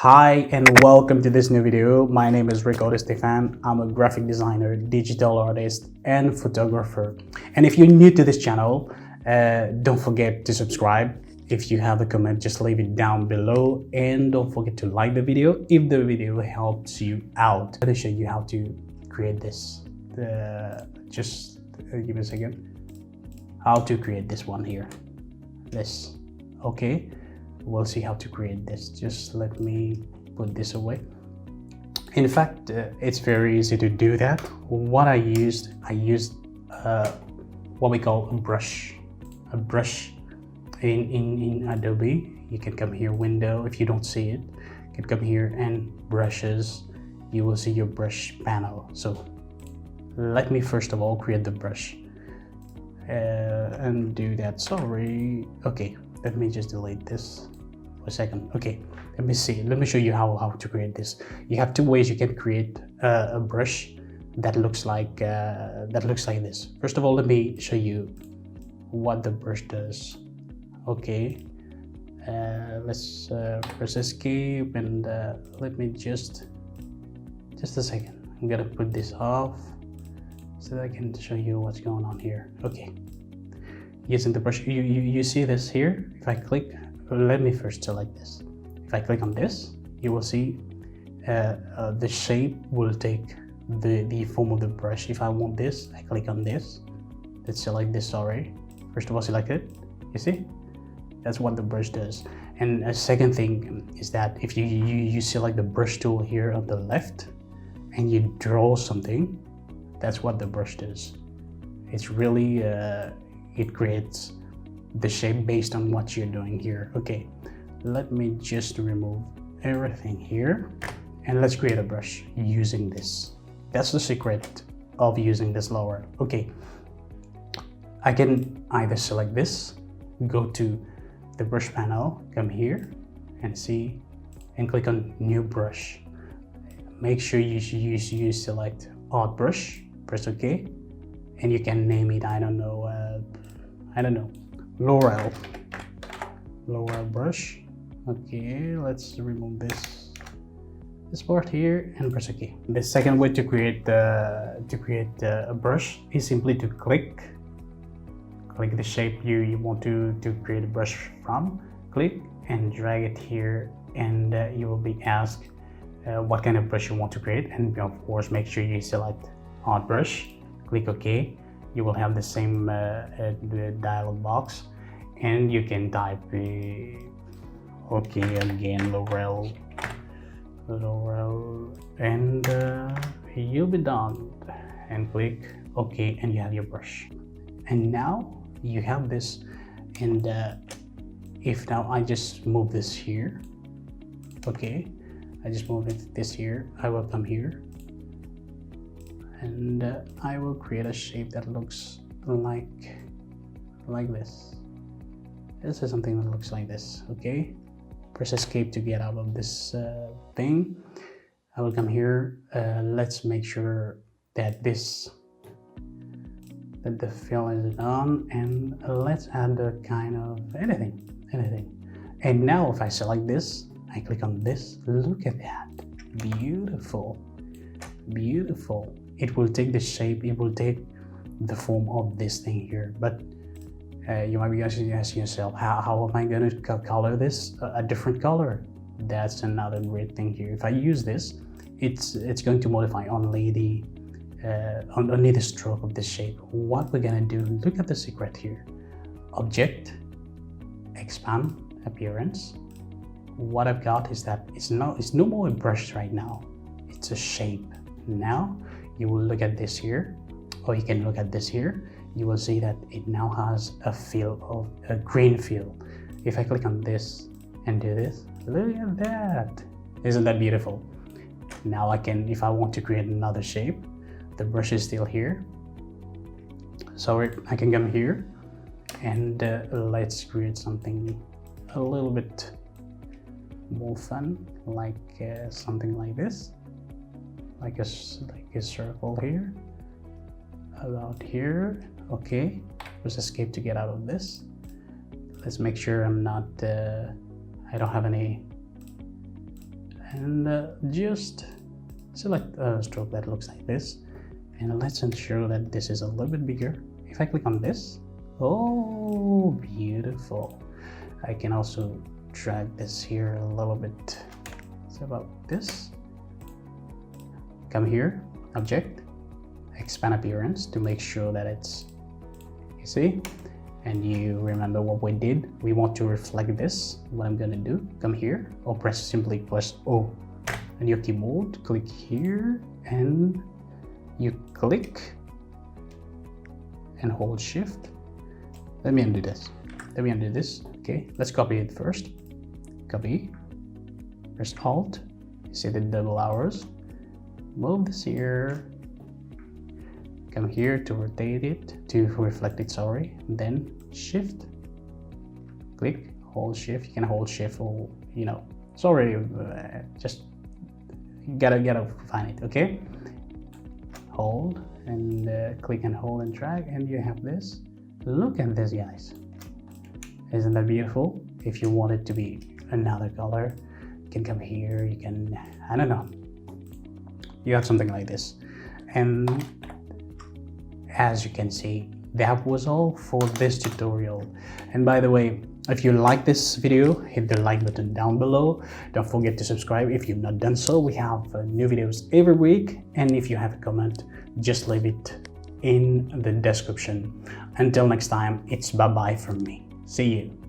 Hi and welcome to this new video. My name is Rico Stefan. I'm a graphic designer, digital artist, and photographer. And if you're new to this channel, don't forget to subscribe. If you have a comment, just leave it down below, and don't forget to like the video if the video helps you out. I'm going to show you how to create this. Just give me a second. How to create this one here. This. Okay. We'll see how to create this. Just let me put this away. In fact, it's very easy to do that. What I used what we call a brush in Adobe. You can come here, window. If you don't see it, you can come here and brushes. You will see your brush panel. So let me first of all create the brush and do that. Sorry. Okay, let me just delete this for a second. Okay, let me see. Let me show you how to create this. You have two ways you can create a brush that looks like this. First of all, let me show you what the brush does. Okay, let's press escape and let me just a second. I'm gonna put this off so that I can show you what's going on here. Okay, using the brush, you see this here. If I click, let me first select this. If I click on this, you will see the shape will take the form of the brush. If I want this, I click on this. Let's select this. Sorry, first of all, select it. You see, that's what the brush does. And a second thing is that if you select the brush tool here on the left and you draw something, that's what the brush does. It's really it creates the shape based on what you're doing here. Okay, let me just remove everything here and let's create a brush using this. That's the secret of using this lower. Okay, I can either select this, go to the brush panel, come here and see and click on new brush. Make sure you select odd brush, press OK, and you can name it, I don't know, Laurel brush. Okay, let's remove this part here and press OK. The second way to create a brush is simply to click the shape you want to create a brush from. Click and drag it here, and you will be asked what kind of brush you want to create, and of course make sure you select odd brush. Click OK. You will have the same dialog box, and you can type okay again, Laurel, and you'll be done. And click OK, and you have your brush. And now you have this. And if now I just move this here, okay, I just move this here, I will come here and I will create a shape that looks like this. This is something that looks like this. Okay, press escape to get out of this thing. I will come here. Let's make sure that the fill is on, and let's add a kind of anything. And now if I select this, I click on this, look at that, beautiful. It will take the shape, it will take the form of this thing here. But you might be asking yourself, how am I going to color this a different color? That's another great thing here. If I use this, it's going to modify only the stroke of this shape. What we're gonna do, look at the secret here. Object, expand, appearance. What I've got is that it's no more a brush right now. It's a shape. Now you will look at this here, or you can look at this here. You will see that it now has a feel of a green feel. If I click on this and do this, look at that. Isn't that beautiful? Now I can, if I want to create another shape, the brush is still here, so I can come here and let's create something a little bit more fun, like something like this, like a circle here, about here. Okay, press escape to get out of this. Let's make sure I'm not I don't have any and just select a stroke that looks like this, and let's ensure that this is a little bit bigger. If I click on this, oh, beautiful. I can also drag this here a little bit. It's about this. Come here, object, expand appearance to make sure that it's, you see, and you remember what we did. We want to reflect this. What I'm gonna do, come here, or simply press O on your keyboard, click here, and you click and hold shift. Let me undo this. Okay, let's copy it first. Copy, press Alt, you see the double arrows, move this here, come here to rotate it, to reflect it, sorry, then shift, click, hold shift. You can hold shift or, you know, sorry, just gotta find it, okay? Hold and click and hold and drag, and you have this. Look at this, guys. Isn't that beautiful? If you want it to be another color, you can come here, you can, I don't know, you have something like this. And as you can see, that was all for this tutorial. And by the way, if you like this video, hit the like button down below. Don't forget to subscribe if you've not done so. We have new videos every week, and if you have a comment, just leave it in the description. Until next time, it's bye-bye from me. See you.